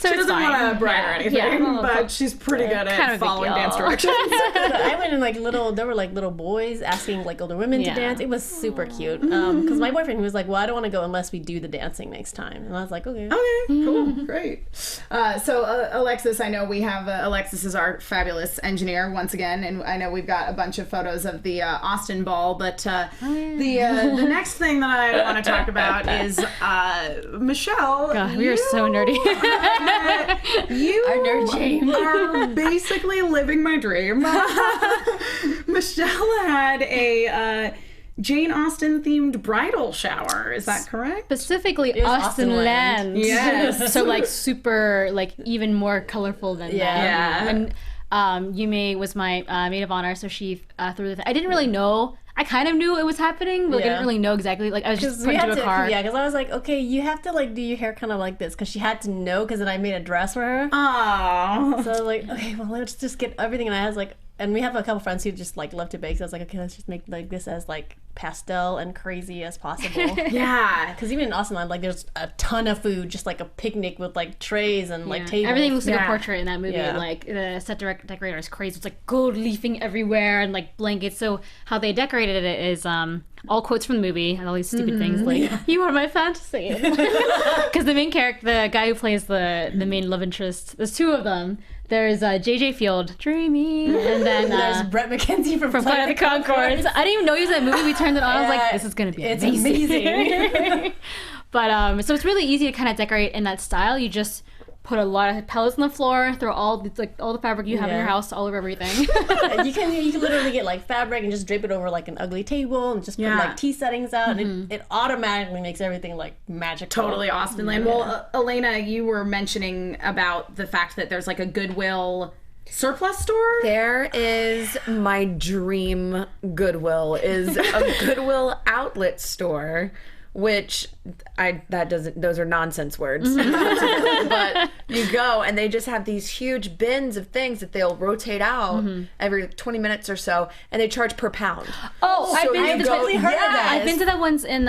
She doesn't want to brag or anything, but she's pretty good kind of at a big following deal. dance directions. I went in like there were like little boys asking like older women to dance. It was super cute. Because my boyfriend, he was like, well, I don't want to go unless we do the dancing next time. And I was like, okay. Okay, cool, great. So Alexis, I know we have Alexis is our fabulous engineer once again, and I know we've got a bunch of photos of the Austen Ball, but the next thing that I want to talk about is Michelle. God, we are so nerdy. You Our nerd Jane. are basically living my dream. Michelle had a Jane Austen themed bridal shower. Is that correct? Specifically was Austen Austen Land. Land. Yes. So like super like even more colorful than that. Yeah. And Yume was my maid of honor, so she threw the thing. I didn't really know. I kind of knew it was happening, but like, I didn't really know exactly. Like I was just put into a car. Yeah, because I was like, okay, you have to like do your hair kind of like this, because she had to know, because then I made a dress for her. Oh. So I was like, okay, well, let's just get everything. And I was like, and we have a couple friends who just like love to bake. So I was like, okay, let's just make like this as like pastel and crazy as possible. Yeah. Because even in Austen Land, like there's a ton of food, just like a picnic with like trays and like tables. Everything looks like Yeah. a portrait in that movie. Yeah. Like the set decorator is crazy. It's like gold leafing everywhere and like blankets. So how they decorated it is all quotes from the movie and all these stupid things like "You are my fantasy." Because the main character, the guy who plays the main love interest, there's 2 of them. There's J.J. Field, dreamy, and then there's Brett McKenzie from Flight of the Conchords. I didn't even know he was in that movie. We turned it on. I was like, this is gonna be It's amazing. amazing. But so it's really easy to kind of decorate in that style. You just put a lot of pellets on the floor, throw all the fabric you have in your house all over everything. You can literally get like fabric and just drape it over like an ugly table and just put like tea settings out, and it automatically makes everything like magical. Totally Austen land. Well, Elena, you were mentioning about the fact that there's like a Goodwill surplus store. There is my dream Goodwill, is a Goodwill outlet store, which those are nonsense words. But you go and they just have these huge bins of things that they'll rotate out every 20 minutes or so, and they charge per pound. Oh, so I've been to the ones in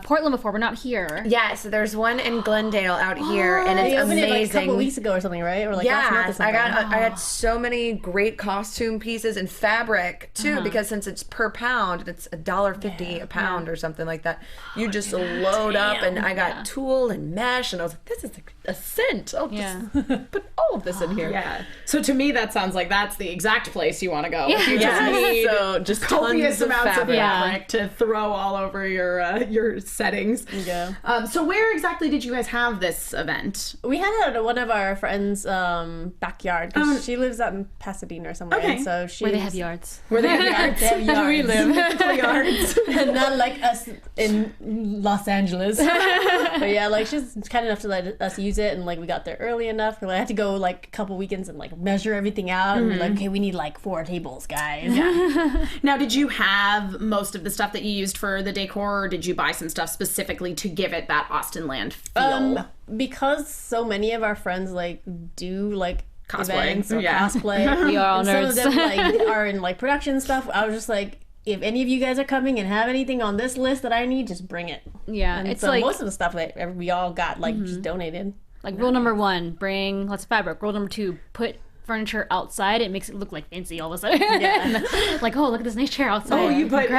Portland before, but not here. Yeah, so there's one in Glendale out here, and it's amazing. It like a couple weeks ago or something, right? Or like last month or something. I got so many great costume pieces and fabric too, because since it's per pound, it's $1.50 a pound or something like that. You just load up, and I got tulle and mesh, and I was like, this is a scent. I'll just put all of this in here. Yeah. So to me, that sounds like that's the exact place you want to go. If you just need just copious tons of amounts of fabric. fabric to throw all over your settings. Yeah. So where exactly did you guys have this event? We had it at one of our friends' backyard, because she lives out in Pasadena or somewhere. Okay. And so she Where they have yards. Where they have yards. They have yards. We live. Yards. And not like us in Los Angeles. But yeah, like she's kind enough to let us use it, and like we got there early enough. Like, I had to go like a couple weekends and like measure everything out, and like, okay, we need like 4 tables, guys. Now, did you have most of the stuff that you used for the decor, or did you buy some stuff specifically to give it that Austen land feel? Because so many of our friends like do like Cosplay. events or cosplay. We are all and some nerds. of them like are in like production stuff. I was just like, if any of you guys are coming and have anything on this list that I need, just bring it. Yeah, And it's so like most of the stuff that we all got like just donated. like rule number 1, bring lots of fabric. Rule number 2, put furniture outside. It makes it look like fancy all of a sudden. Like, oh, look at this nice chair outside. Oh, you put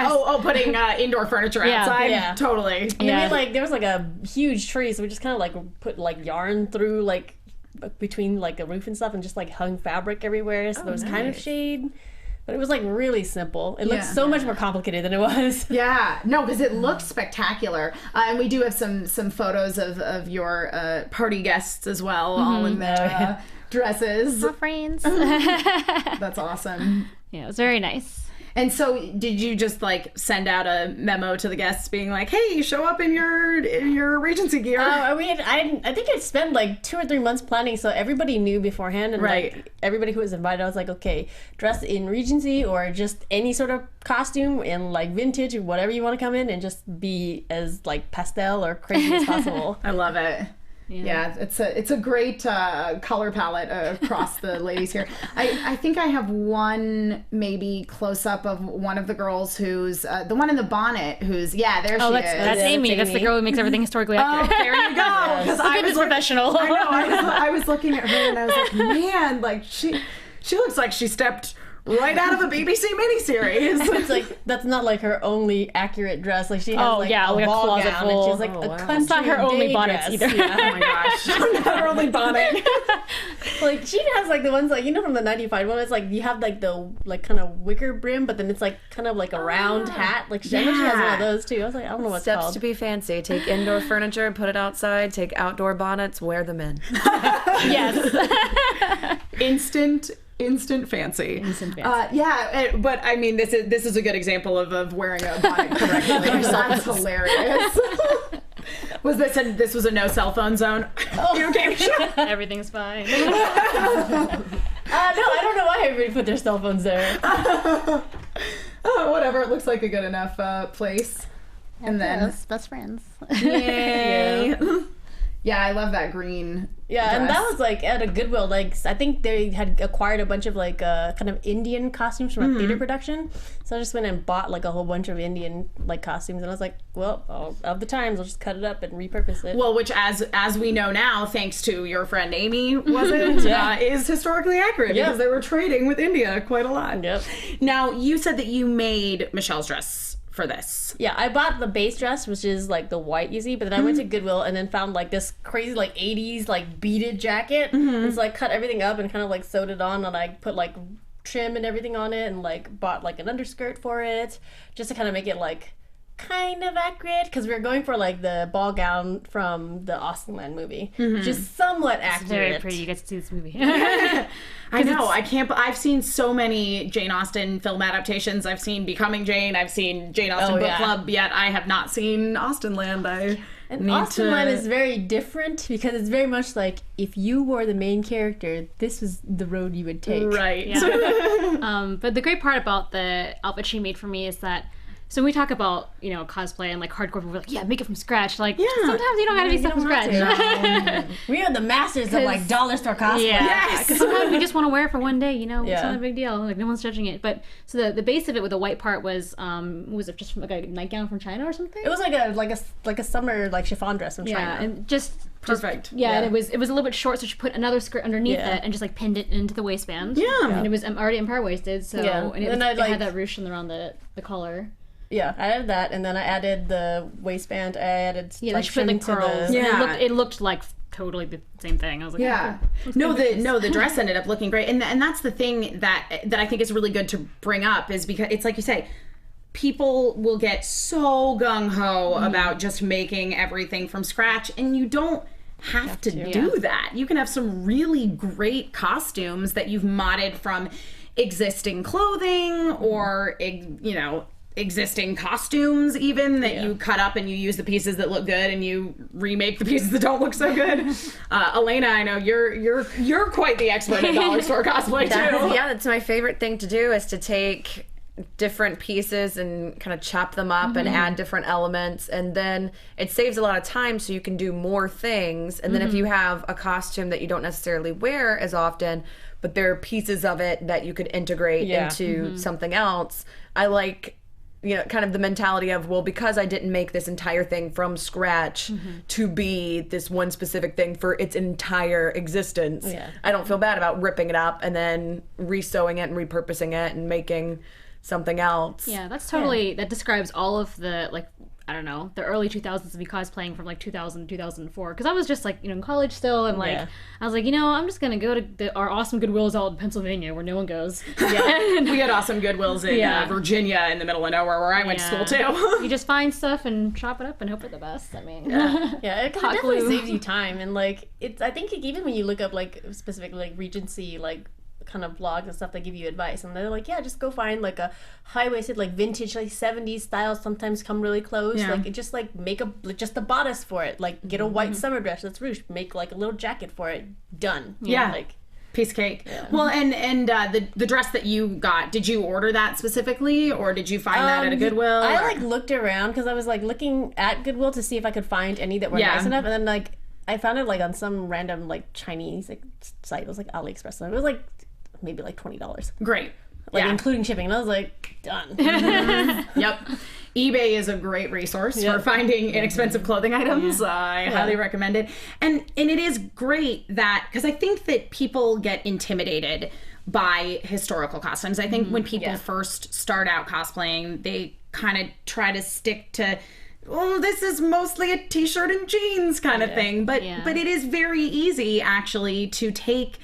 putting indoor furniture outside. Yeah. Totally. And then we like there was like a huge tree, so we just kind of like put like yarn through like between like a roof and stuff, and just like hung fabric everywhere, so there was kind of shade. But it was like really simple. It looked so much more complicated than it was. Yeah, no, because it looked spectacular. And we do have some photos of your party guests as well, all in their dresses. My friends. That's awesome. Yeah, it was very nice. And so, did you just like send out a memo to the guests, being like, "Hey, show up in your Regency gear"? I think I spent like 2 or 3 months planning, so everybody knew beforehand, and like everybody who was invited, I was like, okay, dress in Regency or just any sort of costume in like vintage or whatever you want to come in, and just be as like pastel or crazy as possible. I love it. Yeah, it's a great color palette across the ladies here. I think I have one maybe close up of one of the girls who's the one in the bonnet who's there she is. That's Amy. That's the girl who makes everything historically accurate. Oh, there you go. Because I was professional. I know. I was looking at her and I was like, man, like she looks like she stepped right out of a BBC miniseries. It's like that's not like her only accurate dress. Like she has like a ball closet gown, full. and she has like a country It's not her only day bonnets dress. either. Oh my gosh, not her only bonnet. Like she has like the ones like from the 95 one. It's like you have like the like kind of wicker brim, but then it's like kind of like a round hat. Like she has one of those too. I was like, I don't know what's Steps called. to be fancy. Take indoor furniture, put it outside. Take outdoor bonnets, wear them in. Yes. Instant fancy. But I mean, this is a good example of wearing a bonnet correctly. That's hilarious. This was a no cell phone zone? You okay? Everything's fine. No, I don't know why everybody put their cell phones there. Whatever. It looks like a good enough place. And then best friends. yay. Yeah, I love that green. Yeah, dress. and that was like at a Goodwill. Like I think they had acquired a bunch of like kind of Indian costumes from a theater production. So I just went and bought like a whole bunch of Indian like costumes, and I was like, well, of the times, I'll just cut it up and repurpose it. Well, which as we know now, thanks to your friend Amy, is historically accurate because they were trading with India quite a lot. Yep. Now, you said that you made Michelle's dress for this. Yeah, I bought the base dress, which is like the white you see, but then I went to Goodwill and then found like this crazy like 80s like beaded jacket. And so I cut everything up and kind of like sewed it on, and I put like trim and everything on it, and like bought like an underskirt for it just to kind of make it like kind of accurate because we're going for like the ball gown from the Austen movie, which is somewhat accurate. It's very pretty. You get to see this movie. I know. I've seen so many Jane Austen film adaptations. I've seen Becoming Jane. I've seen Jane Austen Book Club. Yet I have not seen Austenland. Austenland is very different because it's very much like if you were the main character, this was the road you would take. Right. Yeah. But the great part about the outfit she made for me is that. So when we talk about, you know, cosplay and like hardcore, we're like, yeah, make it from scratch. Like, sometimes you don't gotta be stuff from scratch. No. We are the masters of like dollar store cosplay. Yeah, because sometimes we just want to wear it for one day, you know, it's not a big deal. Like, no one's judging it. But so the base of it with the white part was it just from, like a nightgown from China or something? It was like a summer like chiffon dress from China. Yeah, and just perfect. And it was a little bit short, so she put another skirt underneath it and just like pinned it into the waistband. Yeah, and it was already empire waisted, so and it had that ruche around the collar. Yeah, I added that, and then I added the waistband. I added like she put like pearls. It looked like totally the same thing. I was like, the dress ended up looking great, and that's the thing that I think is really good to bring up is because it's like you say, people will get so gung ho about just making everything from scratch, and you don't have to do that. You can have some really great costumes that you've modded from existing clothing or existing costumes even that you cut up and you use the pieces that look good and you remake the pieces that don't look so good. Elena, I know you're quite the expert at dollar store cosplay too. Yeah, that's my favorite thing to do is to take different pieces and kind of chop them up and add different elements, and then it saves a lot of time so you can do more things. And then if you have a costume that you don't necessarily wear as often, but there are pieces of it that you could integrate into something else, I like kind of the mentality of, well, because I didn't make this entire thing from scratch to be this one specific thing for its entire existence, I don't feel bad about ripping it up and then resewing it and repurposing it and making something else. Yeah, that's totally, that describes all of the, like, I don't know, the early 2000s of me cosplaying from like 2000 to 2004. Because I was just like, in college still, and like, I was like, I'm just going to go to our awesome Goodwills out in Pennsylvania where no one goes. Yeah, we had awesome Goodwills in Virginia in the middle of nowhere where I went to school too. You just find stuff and chop it up and hope for the best. I mean, it definitely saves you time. And like, I think even when you look up like specifically like Regency, like kind of blogs and stuff that give you advice, and they're like, just go find like a high-waisted like vintage like 70s styles sometimes come really close, like just like make just a bodice for it, like get a white summer dress that's ruched, make like a little jacket for it, done. Like piece of cake. Well, and the dress that you got, did you order that specifically, or did you find that at a Goodwill? I like looked around because I was like looking at Goodwill to see if I could find any that were nice enough, and then like I found it like on some random like Chinese like site. It was like AliExpress, and it was like maybe like $20. Great. Like including shipping. And I was like, done. Yep. eBay is a great resource for finding inexpensive clothing items. I highly recommend it. And it is great that, because I think that people get intimidated by historical costumes. I think when people first start out cosplaying, they kind of try to stick to, this is mostly a t-shirt and jeans kind of thing. But it is very easy actually to take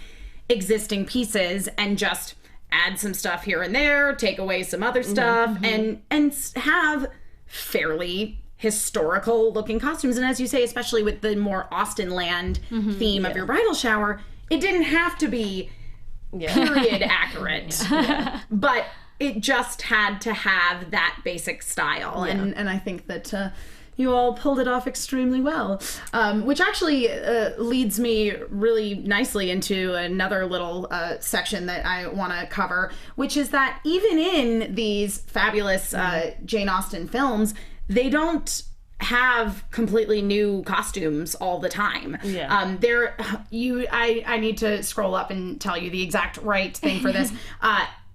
existing pieces and just add some stuff here and there, take away some other stuff, and have fairly historical looking costumes. And as you say, especially with the more Austenland theme of your bridal shower, it didn't have to be period accurate, but it just had to have that basic style. And I think that you all pulled it off extremely well, which actually leads me really nicely into another little section that I want to cover, which is that even in these fabulous Jane Austen films, they don't have completely new costumes all the time. I need to scroll up and tell you the exact right thing for this.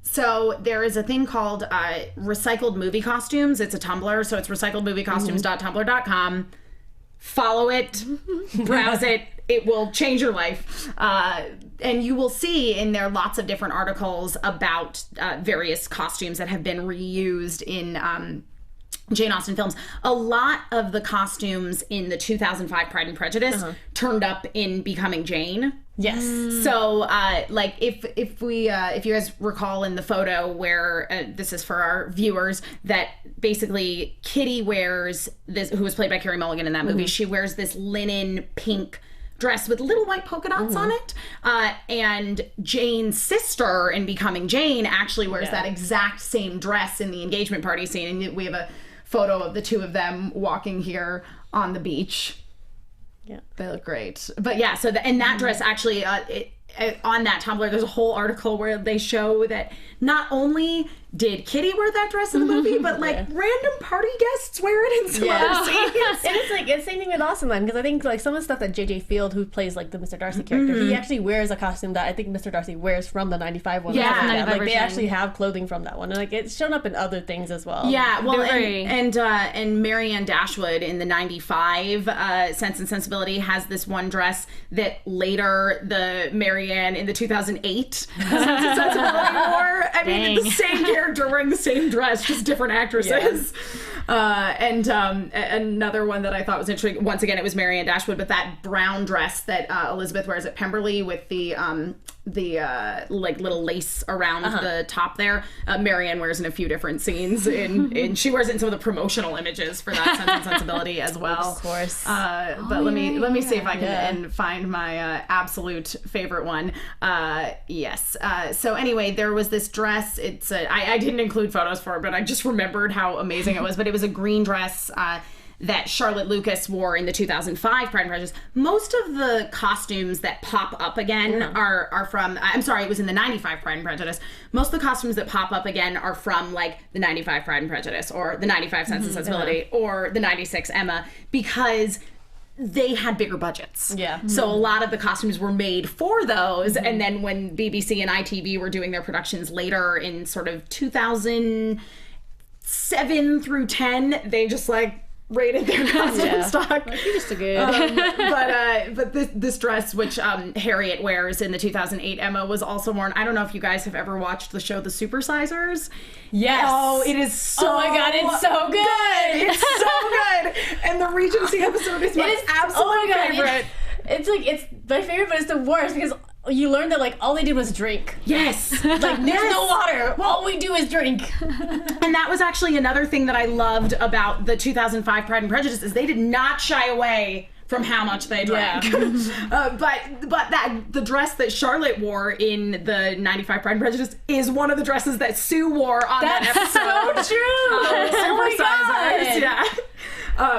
So there is a thing called recycled movie costumes. It's a Tumblr, so it's recycledmoviecostumes.tumblr.com. Follow it, browse it. It will change your life. And you will see in there lots of different articles about various costumes that have been reused in Jane Austen films. A lot of the costumes in the 2005 Pride and Prejudice turned up in Becoming Jane. Yes. So, like, if you guys recall in the photo where this is for our viewers, that basically Kitty wears this, who was played by Carey Mulligan in that movie. She wears this linen pink dress with little white polka dots on it, and Jane's sister in Becoming Jane actually wears that exact same dress in the engagement party scene, and we have a photo of the two of them walking here on the beach. Yeah, they look great. But yeah, so in that dress, actually, on that Tumblr, there's a whole article where they show that not only did Kitty wear that dress in the movie, but like random party guests wear it in some other scenes. And it's like, it's the same thing with Austen then, because I think like some of the stuff that J.J. Field, who plays like the Mr. Darcy character, he actually wears a costume that I think Mr. Darcy wears from the 95 one. Yeah, like they actually have clothing from that one, and like it's shown up in other things as well. Yeah, well, and Mary Ann Dashwood in the 95 Sense and Sensibility has this one dress that later the Mary Ann in the 2008 Sense and Sensibility wore. I mean, the same character wearing the same dress, just different actresses. And another one that I thought was interesting, once again, it was Mary Ann Dashwood, but that brown dress that Elizabeth wears at Pemberley with the like little lace around the top there, Mary Ann wears in a few different scenes, and she wears it in some of the promotional images for that Sense and Sensibility as well. Of course. But let me see if I can find my absolute favorite one. Yes. So anyway, there was this dress. It's I didn't include photos for it, but I just remembered how amazing it was. But it was a green dress that Charlotte Lucas wore in the 2005 Pride and Prejudice. Most of the costumes that pop up again are from, I'm sorry, it was in the 95 Pride and Prejudice. Most of the costumes that pop up again are from like the 95 Pride and Prejudice or the 95 Sense and Sensibility or the 96 Emma, because they had bigger budgets. Yeah. So a lot of the costumes were made for those. And then when BBC and ITV were doing their productions later in sort of 2007 through 10, they just like raided their costume stock. Like, you're just a good. But this dress, which Harriet wears in the 2008 Emma, was also worn. I don't know if you guys have ever watched the show The Supersizers. Yes. Oh, it is so. Oh my god, it's so good. It's so good. And the Regency episode is my absolute favorite. It's my favorite, but it's the worst because you learn that like all they did was drink. Yes. Like there's no water. All we do is drink. And that was actually another thing that I loved about the 2005 Pride and Prejudice is they did not shy away from how much they drank. Yeah. But the dress that Charlotte wore in the 95 Pride and Prejudice is one of the dresses that Sue wore on that episode. So true. Supersizers. Yeah.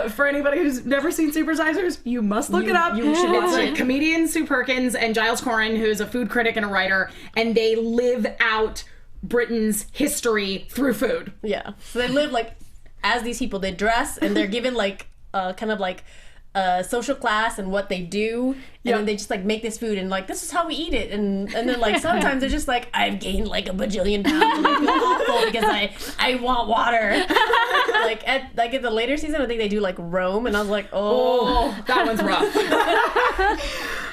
For anybody who's never seen Supersizers, you must look it up. You should watch it. Comedian Sue Perkins and Giles Corrin, who's a food critic and a writer, and they live out Britain's history through food. Yeah. So they live like as these people. They dress and they're given like kind of like social class and what they do, and then they just like make this food and like this is how we eat it, and then like sometimes they're just like I've gained like a bajillion pounds and I feel awful because I want water. like at the later season, I think they do like Rome, and I was like, oh that one's rough.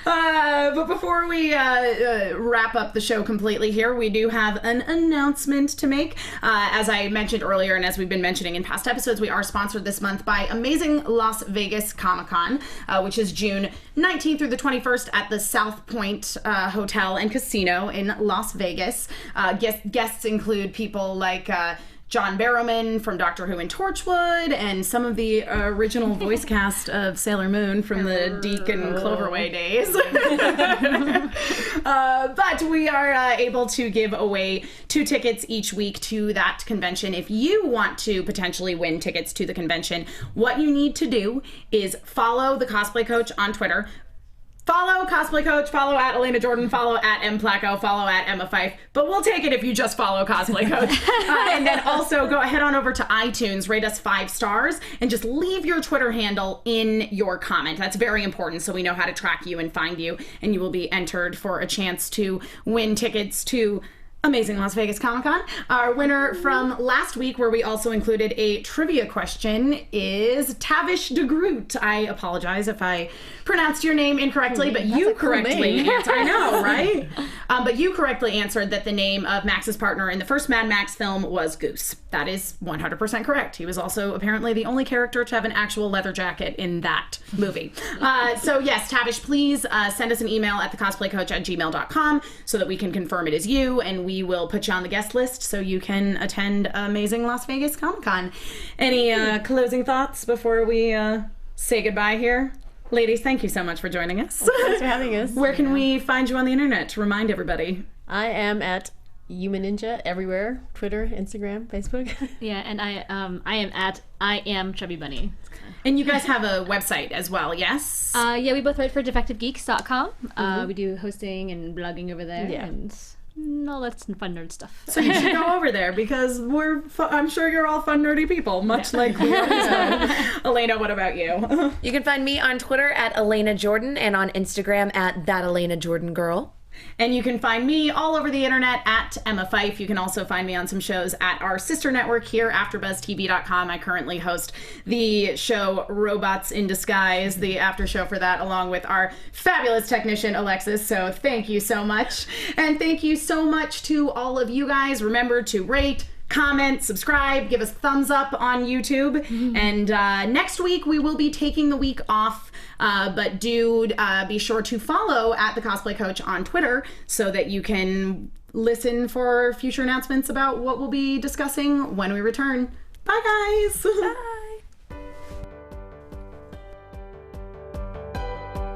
But before we wrap up the show completely here, we do have an announcement to make. As I mentioned earlier, and as we've been mentioning in past episodes, we are sponsored this month by amazing Las Vegas Comic-Con, which is June 19th through the 21st at the South Point Hotel and Casino in Las Vegas. Guests include people like John Barrowman from Doctor Who and Torchwood, and some of the original voice cast of Sailor Moon from the Deke and Cloverway days. But we are able to give away 2 tickets each week to that convention. If you want to potentially win tickets to the convention, what you need to do is follow the Cosplay Coach on Twitter. Follow Cosplay Coach, follow at Elena Jordan, follow at M Placco, follow at Emma Fife. But we'll take it if you just follow Cosplay Coach. And then also head on over to iTunes, rate us 5 stars, and just leave your Twitter handle in your comment. That's very important so we know how to track you and find you. And you will be entered for a chance to win tickets to Amazing Las Vegas Comic-Con. Our winner from last week, where we also included a trivia question, is Tavish de Groot. I apologize if I pronounced your name incorrectly, but you correctly answered. I know, right? But you correctly answered that the name of Max's partner in the first Mad Max film was Goose. That is 100% correct. He was also apparently the only character to have an actual leather jacket in that movie. So yes, Tavish, please send us an email at thecosplaycoach@gmail.com so that we can confirm it is you, and we will put you on the guest list so you can attend amazing Las Vegas Comic-Con. Any closing thoughts before we say goodbye here? Ladies, thank you so much for joining us. Thanks for having us. Where can we find you on the internet to remind everybody? I am at Yume Ninja everywhere: Twitter, Instagram, Facebook. Yeah, and I am at I am Chubby Bunny. And you guys have a website as well, yes? Yeah, we both write for DefectiveGeeks.com. We do hosting and blogging over there, and all that fun nerd stuff. So you should go over there because I'm sure you're all fun, nerdy people, much like we are. Elena, what about you? You can find me on Twitter at Elena Jordan and on Instagram at That Elena Jordan Girl. And you can find me all over the internet at Emma Fife. You can also find me on some shows at our sister network here, AfterBuzzTV.com. I currently host the show Robots in Disguise, the after show for that, along with our fabulous technician, Alexis. So thank you so much. And thank you so much to all of you guys. Remember to rate, comment, subscribe, give us a thumbs up on YouTube. And next week we will be taking the week off, but do be sure to follow at the Cosplay Coach on Twitter so that you can listen for future announcements about what we'll be discussing when we return. Bye, guys. Bye.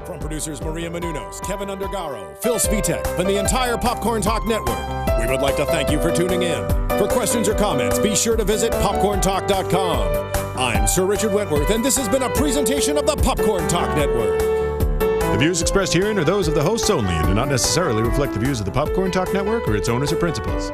From producers Maria Menounos, Kevin Undergaro, Phil Svitek, and the entire Popcorn Talk Network, we would like to thank you for tuning in. For questions or comments, be sure to visit popcorntalk.com. I'm Sir Richard Wentworth, and this has been a presentation of the Popcorn Talk Network. The views expressed herein are those of the hosts only and do not necessarily reflect the views of the Popcorn Talk Network or its owners or principals.